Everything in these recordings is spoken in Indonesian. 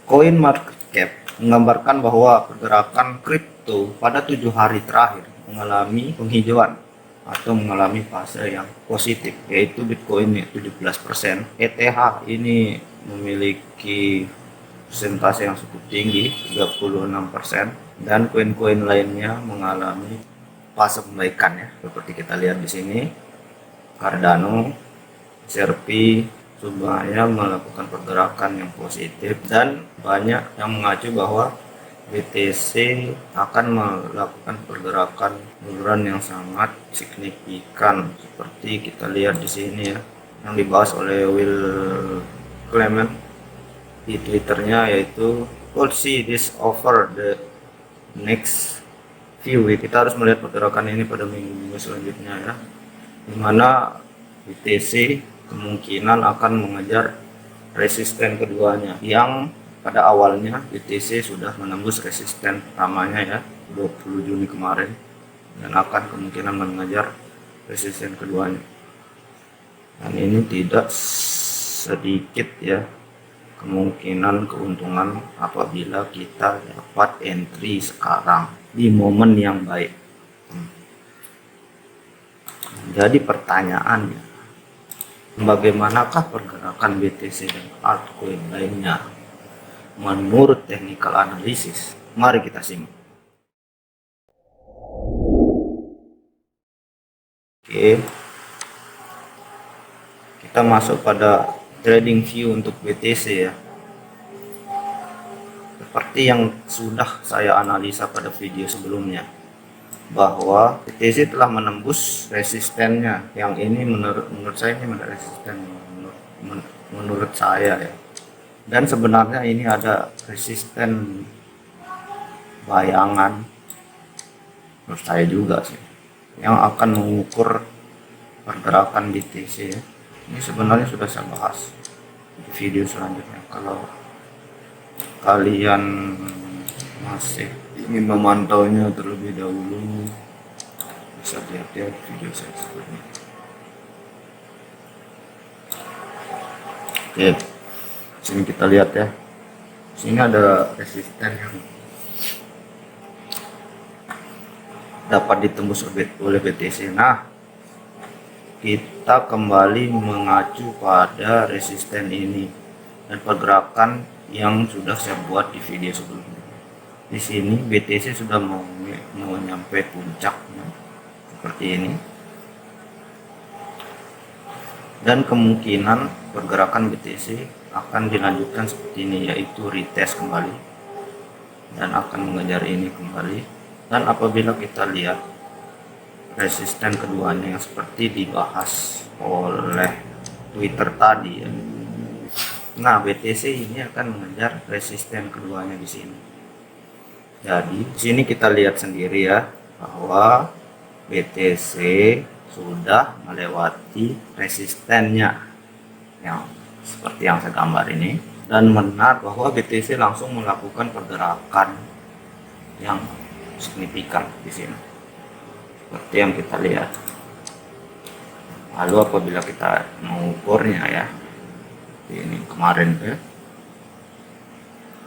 Coin market cap menggambarkan bahwa pergerakan kripto pada 7 hari terakhir mengalami penghijauan atau mengalami fase yang positif, yaitu Bitcoin 17%, ETH ini memiliki persentase yang cukup tinggi 36%, dan koin-koin lainnya mengalami fase perbaikan ya, seperti kita lihat di sini. Cardano, XRP semuanya melakukan pergerakan yang positif, dan banyak yang mengacu bahwa BTC akan melakukan pergerakan penurunan yang sangat signifikan, seperti kita lihat di sini ya, yang dibahas oleh Will Clement di Twitternya, yaitu "We'll see this over the next few weeks." Kita harus melihat pergerakan ini pada minggu selanjutnya ya, dimana BTC kemungkinan akan mengejar resisten keduanya, yang pada awalnya BTC sudah menembus resisten pertamanya ya 20 Juni kemarin, dan akan kemungkinan mengejar resisten keduanya. Dan ini tidak sedikit ya kemungkinan keuntungan apabila kita dapat entry sekarang di momen yang baik. Jadi pertanyaannya, bagaimanakah pergerakan BTC dan altcoin lainnya menurut technical analisis? Mari kita simak. Oke, kita masuk pada trading view untuk BTC ya. Seperti yang sudah saya analisa pada video sebelumnya, bahwa BTC telah menembus resistennya. Yang ini menurut saya ini resisten menurut saya ya. Dan sebenarnya ini ada resisten bayangan menurut saya juga sih, yang akan mengukur pergerakan BTC ya. Ini sebenarnya sudah saya bahas di video selanjutnya. Kalau kalian masih ingin memantaunya terlebih dahulu, bisa lihat video saya sebelumnya. Oke, sini kita lihat ya, sini ada resisten yang dapat ditembus oleh BTC. Nah, kita kembali mengacu pada resisten ini dan pergerakan yang sudah saya buat di video sebelumnya. Di sini BTC sudah mau nyampe puncaknya seperti ini, dan kemungkinan pergerakan BTC akan dilanjutkan seperti ini, yaitu retest kembali dan akan mengejar ini kembali. Dan apabila kita lihat resisten keduanya yang seperti dibahas oleh Twitter tadi ya, nah BTC ini akan mengejar resisten keduanya di sini. Jadi di sini kita lihat sendiri ya, bahwa BTC sudah melewati resistennya yang seperti yang saya gambar ini, dan benar bahwa BTC langsung melakukan pergerakan yang signifikan di sini seperti yang kita lihat. Lalu apabila kita mengukurnya ya, ini kemarin ya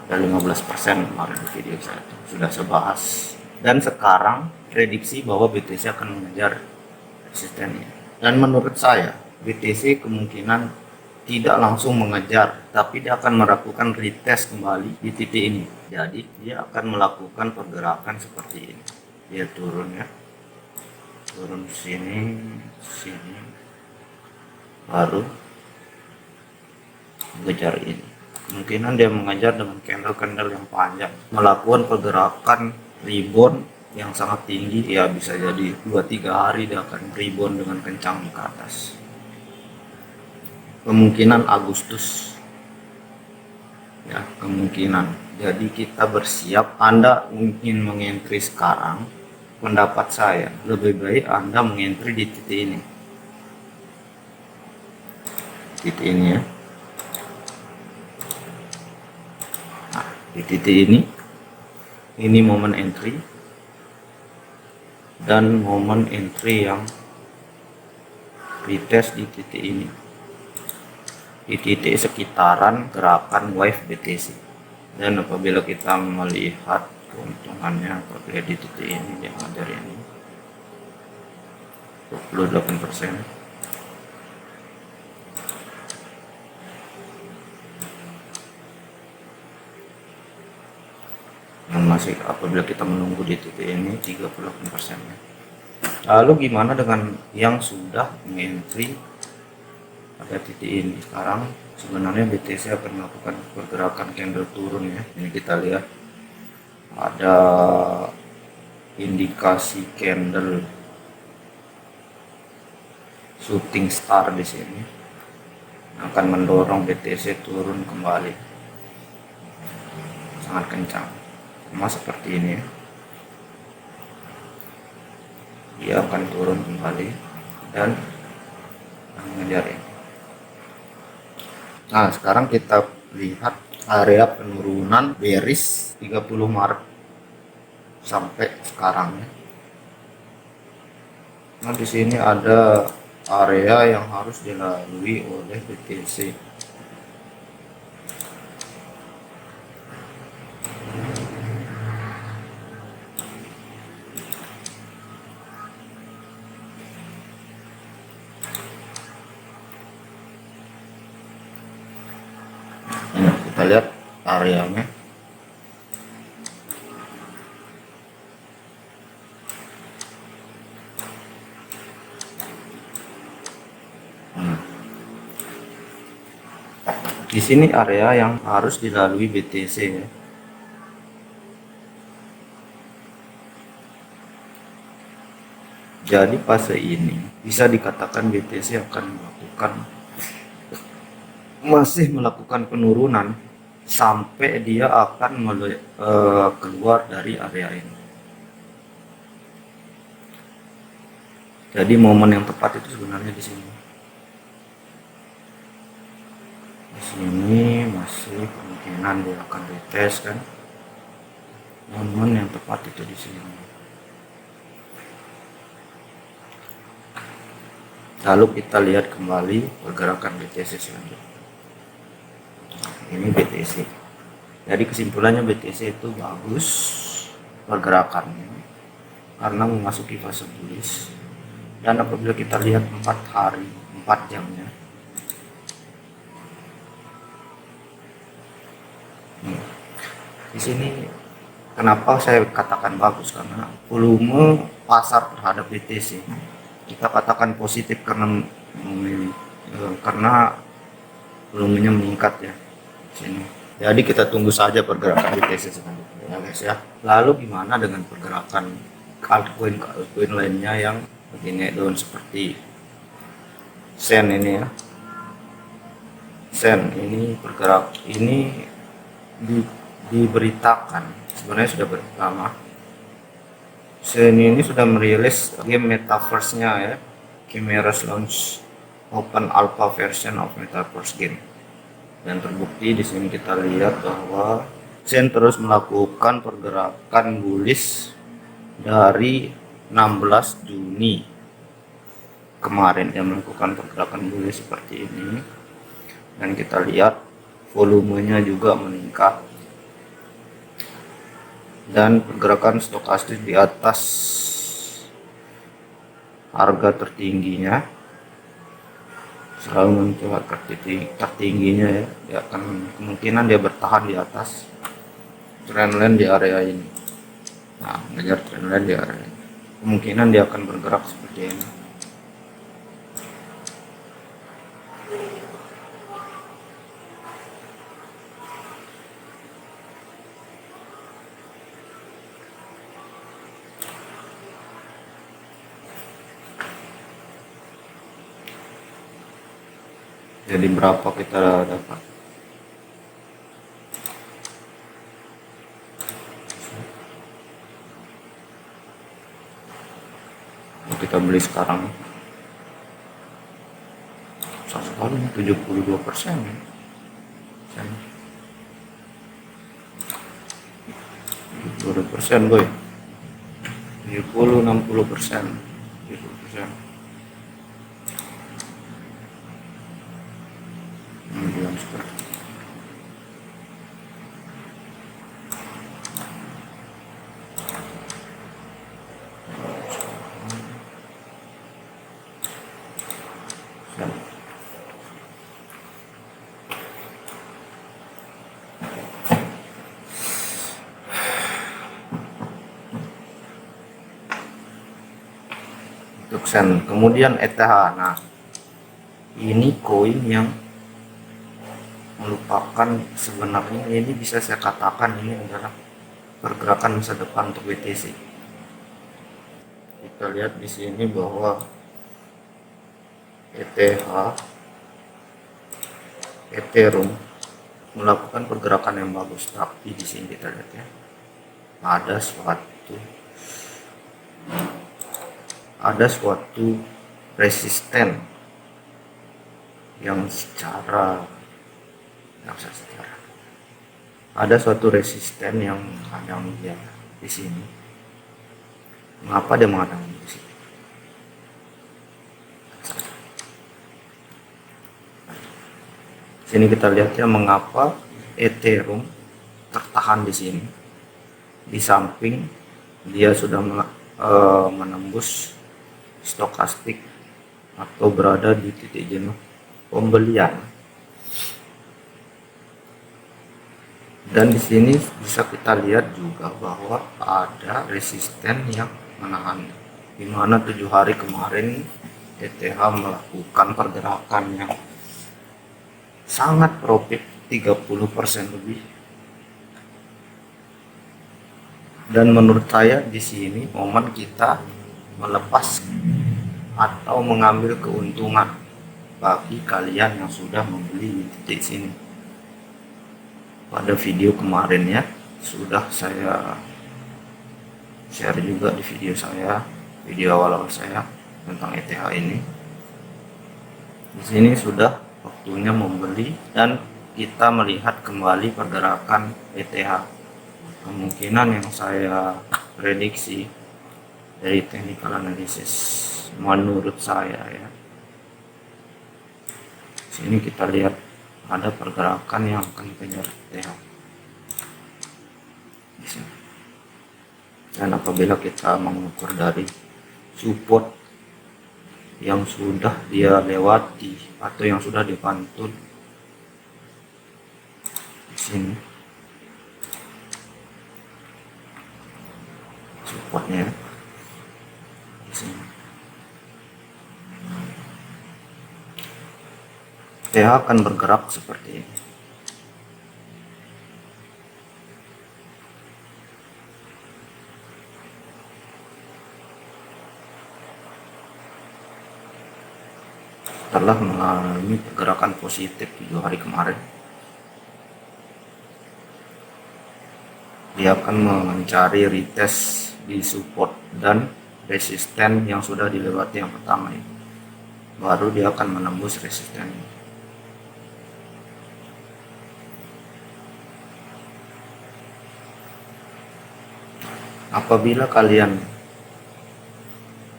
ada 15% kemarin di video saya sudah saya bahas, dan sekarang prediksi bahwa BTC akan mengejar resistennya. Dan menurut saya BTC kemungkinan tidak langsung mengejar, tapi dia akan melakukan retest kembali di titik ini. Jadi dia akan melakukan pergerakan seperti ini, dia turun ya, turun sini, baru mengejar ini. Kemungkinan dia mengejar dengan candle yang panjang, melakukan pergerakan rebound yang sangat tinggi ya, bisa jadi 2-3 hari dia akan rebound dengan kencang ke atas. Kemungkinan Agustus ya, kemungkinan. Jadi kita bersiap. Anda ingin mengentry sekarang, pendapat saya lebih baik Anda mengentry di titik ini, titik ini ya. Nah, di titik ini momen entry, dan momen entry yang retest di titik ini, di titik sekitaran gerakan wave BTC. Dan apabila kita melihat keuntungannya apabila di titik ini yang ada ini 28%, yang masih apabila kita menunggu di titik ini 38%. Lalu gimana dengan yang sudah mengentry pada titik ini? Sekarang sebenarnya BTC akan melakukan pergerakan candle turun ya. Ini kita lihat ada indikasi candle shooting star di sini akan mendorong BTC turun kembali sangat kencang, sama seperti ini ya. Dia akan turun kembali dan mengejar ini. Nah, sekarang kita lihat area penurunan bearish 30 Maret sampai sekarang ya. Nah, di sini ada area yang harus dilalui oleh BTC. Nah, kita lihat areanya. Di sini area yang harus dilalui BTC ya. Jadi fase ini bisa dikatakan BTC akan masih melakukan penurunan sampai dia akan keluar dari area ini. Jadi momen yang tepat itu sebenarnya di sini. Di sini masih kemungkinan dia akan retest kan. Momen yang tepat itu di sini. Lalu kita lihat kembali pergerakan BTC selanjutnya. Ini BTC. Jadi kesimpulannya BTC itu bagus pergerakannya karena memasuki fase bullish. Dan apabila kita lihat 4 hari 4 jamnya, di sini kenapa saya katakan bagus, karena volume pasar terhadap BTC kita katakan positif karena volumenya meningkat ya sini. Jadi kita tunggu saja pergerakan BTC selanjutnya ya guys ya. Lalu gimana dengan pergerakan altcoin lainnya yang begini daun seperti Sen ini ya. Sen ini diberitakan sebenarnya sudah lama. Sen ini sudah merilis game metaverse-nya ya. Chimeras launch open alpha version of metaverse game. Dan terbukti di sini kita lihat bahwa Sen terus melakukan pergerakan bullish dari 16 Juni kemarin dia melakukan pergerakan bullish seperti ini, dan kita lihat volumenya juga meningkat dan pergerakan stokastis di atas harga tertingginya, selalu mencoba tertingginya ya. Dia akan kemungkinan dia bertahan di atas trendline di area ini. Nah, mengejar trendline di area ini, kemungkinan dia akan bergerak seperti ini. Jadi berapa kita dapat? Kita beli sekarang sekali 72%. 72% boy. 70 60%. 70%. untuk sen. Kemudian ETH. Nah, ini koin yang merupakan, sebenarnya ini bisa saya katakan ini adalah pergerakan masa depan untuk BTC. Kita lihat di sini bahwa ETH, Ethereum melakukan pergerakan yang bagus, tapi di sini kita lihat ya, ada suatu resisten yang secara ada suatu resisten yang menghadang dia di sini. Mengapa dia menghadang di sini? Sini kita lihat ya, mengapa Ethereum tertahan di sini, di samping dia sudah menembus stokastik atau berada di titik jenuh pembelian. Dan di sini bisa kita lihat juga bahwa ada resisten yang menahan, di mana 7 hari kemarin ETH melakukan pergerakan yang sangat profit 30% lebih. Dan menurut saya di sini momen kita melepas atau mengambil keuntungan bagi kalian yang sudah membeli di titik sini. Pada video kemarin ya, sudah saya share juga di video awal saya tentang ETH ini. Di sini sudah waktunya membeli dan kita melihat kembali pergerakan ETH. Kemungkinan yang saya prediksi dari technical analysis menurut saya ya, sini kita lihat ada pergerakan yang akan kejar ETH. Dan apabila kita mengukur dari support yang sudah dia lewati atau yang sudah dipantul di sini, supportnya di sini, ETH akan bergerak seperti ini. Setelah mengalami pergerakan positif 7 hari kemarin, dia akan mencari retest di support dan resisten yang sudah dilewati yang pertama ini, baru dia akan menembus resisten ini. Apabila kalian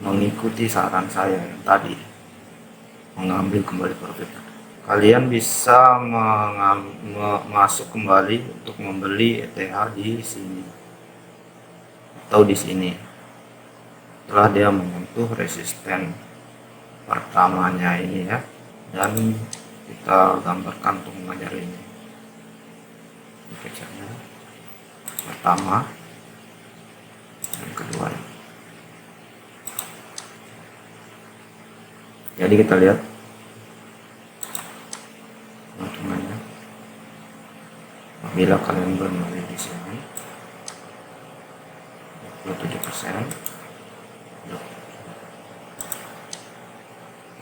mengikuti saran saya yang tadi, mengambil kembali profit, kalian bisa masuk kembali untuk membeli ETH di sini atau di sini setelah dia menyentuh resisten pertamanya ini ya, dan kita gambarkan untuk mengajar ini. Pertama dan kedua. Jadi kita lihat hitungannya. Apabila kalian beli di sini 27%,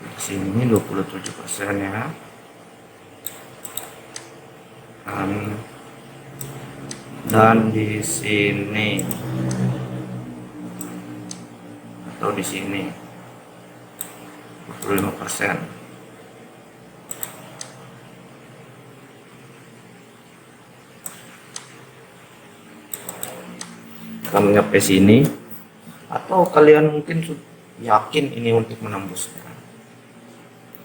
di sini 27% ya, dan di sini atau di sini 25%. Akan mencapai sini, atau kalian mungkin yakin ini untuk menembusnya.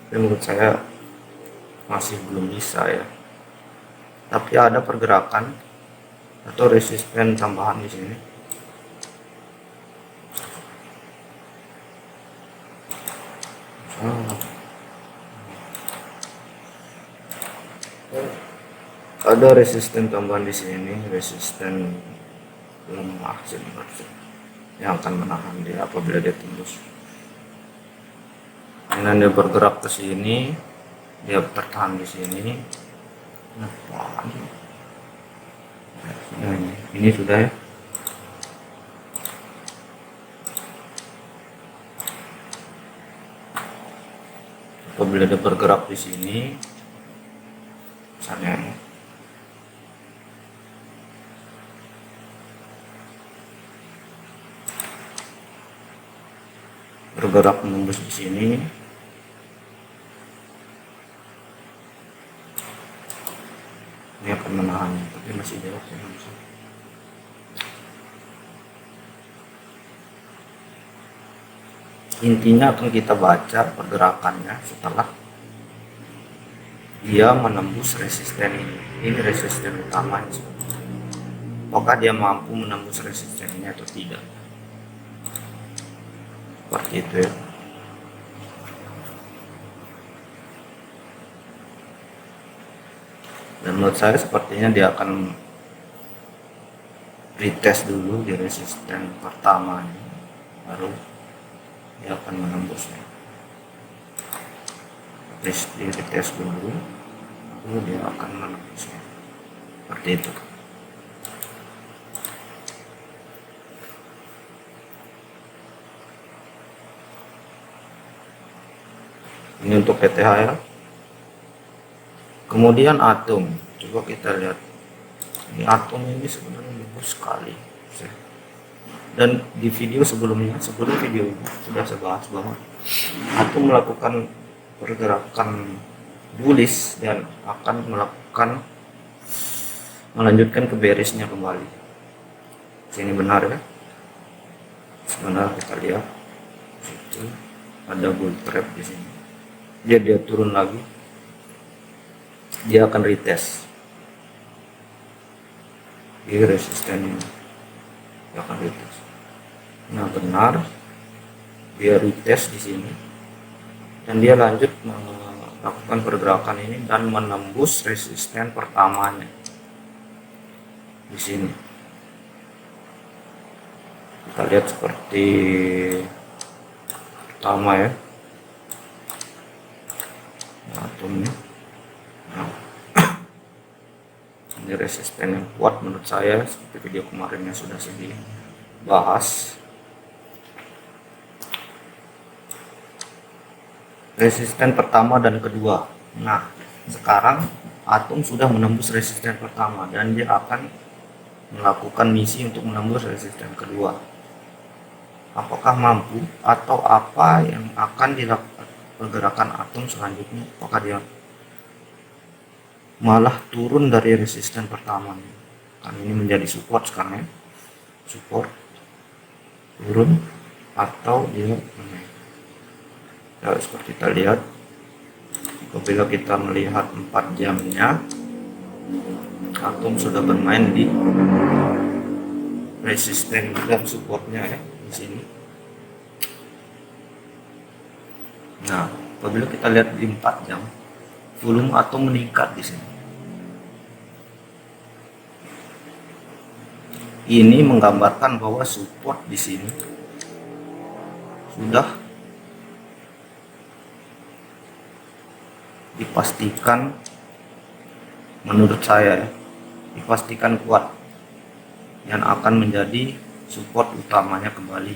Tapi menurut saya masih belum bisa ya. Tapi ada pergerakan atau resisten tambahan di sini. Ada resisten tambahan di sini, resisten lemah yang akan menahan dia apabila dia tembus Kemudian dia bergerak ke sini, dia tertahan di sini. Nah, ini sudah ya. Apabila dia bergerak di sini, misalnya bergerak menembus di sini, ini akan menahan, tapi masih jauh ya. Intinya akan kita baca pergerakannya setelah dia menembus resisten ini. Ini resisten utamanya. Apakah dia mampu menembus resisten ini atau tidak? Seperti itu ya. Dan menurut saya sepertinya dia akan retest dulu di resisten pertama ini, baru dia akan menembusnya. Di retest dulu, lalu dia akan menembusnya. Seperti itu. Ini untuk PTH ya. Kemudian atom, coba kita lihat. Ini atom ini sebenarnya bagus sekali. Dan di video sebelumnya, sebelum video ini sudah saya bahas bahwa atom melakukan pergerakan bullish dan akan melanjutkan ke bearishnya kembali. Sini benar ya. Sebenarnya kita lihat situ ada bull trap di sini. Dia turun lagi, dia akan retest di resisten ini, dia akan retest. Nah benar, dia retest di sini dan dia lanjut melakukan pergerakan ini dan menembus resisten pertamanya di sini. Kita lihat seperti pertama ya, atomnya. Nah, ini resisten yang kuat menurut saya, seperti video kemarin yang sudah saya bahas. Resisten pertama dan kedua. Nah, sekarang atom sudah menembus resisten pertama dan dia akan melakukan misi untuk menembus resisten kedua. Apakah mampu atau apa yang akan dilakukan pergerakan atom selanjutnya? Apakah dia malah turun dari resisten pertama? Kan ini menjadi support sekarang ya. Support turun atau dia naik. Ya, seperti kita lihat, apabila kita melihat 4 jamnya, atom sudah bermain di resisten dan supportnya ya di sini. Nah, apabila kita lihat di 4 jam, volume atom meningkat di sini. Ini menggambarkan bahwa support di sini sudah dipastikan, menurut saya ya, dipastikan kuat yang akan menjadi support utamanya kembali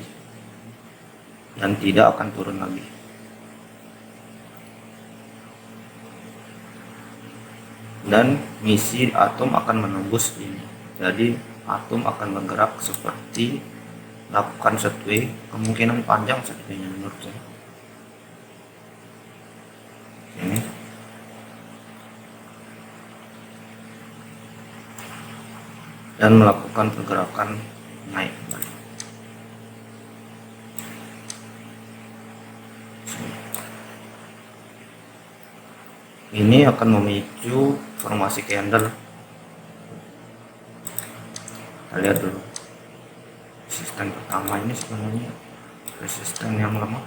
dan tidak akan turun lagi. Dan misi atom akan menembus ini, jadi atom akan bergerak seperti lakukan sideways, kemungkinan panjang sideways-nya menurut saya. Ini dan melakukan pergerakan naik kembali. Ini akan memicu formasi candle. Kita lihat dulu. Resisten pertama ini sebenarnya resisten yang lemah.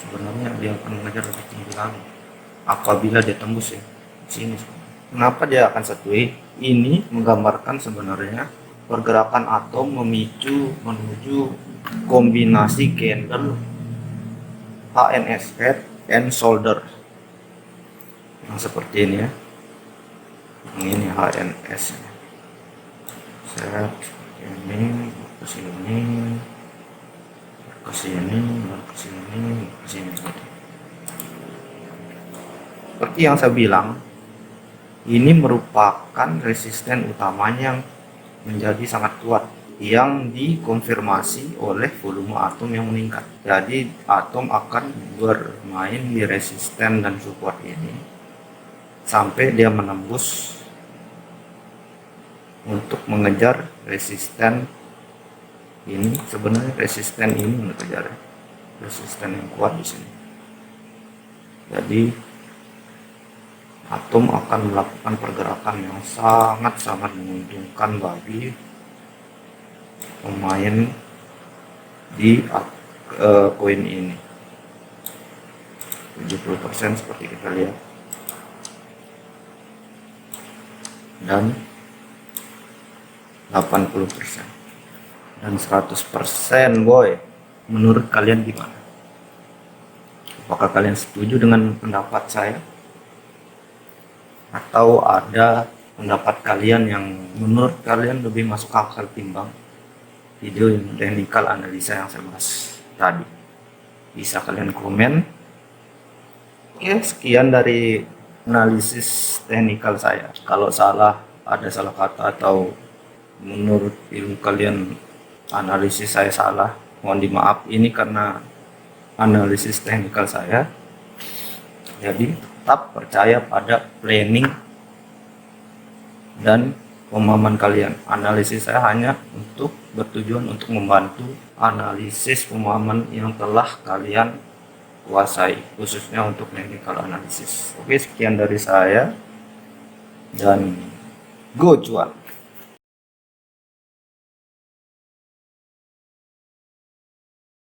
Sebenarnya dia akan mengejar lebih tinggi lagi apabila dia tembus ya di sini. Kenapa dia akan sideways? Ini menggambarkan sebenarnya pergerakan atom memicu menuju kombinasi candle HNS, head and shoulder, yang seperti ini ya. Ini HNS, set ini ke sini, ke sini, ke sini, ke sini. Seperti yang saya bilang, ini merupakan resisten utamanya yang menjadi sangat kuat, yang dikonfirmasi oleh volume atom yang meningkat. Jadi atom akan bermain di resisten dan support ini sampai dia menembus untuk mengejar resisten ini. Sebenarnya resisten ini mengejar resisten yang kuat di sini. Jadi atom akan melakukan pergerakan yang sangat-sangat menguntungkan bagi pemain di koin ini. 70% seperti kita lihat, dan 80% dan 100%. Boy, menurut kalian gimana? Apakah kalian setuju dengan pendapat saya, atau ada pendapat kalian yang menurut kalian lebih masuk akal timbang video technical analisa yang saya bahas tadi? Bisa kalian komen. Oke, sekian dari analisis technical saya. Kalau salah, ada salah kata, atau menurut ilmu kalian analisis saya salah, mohon dimaaf. Ini karena analisis technical saya, jadi tetap percaya pada planning dan pemahaman kalian. Analisis saya hanya untuk bertujuan untuk membantu analisis pemahaman yang telah kalian kuasai, khususnya untuk technical analysis. Oke, sekian dari saya, dan go cuan.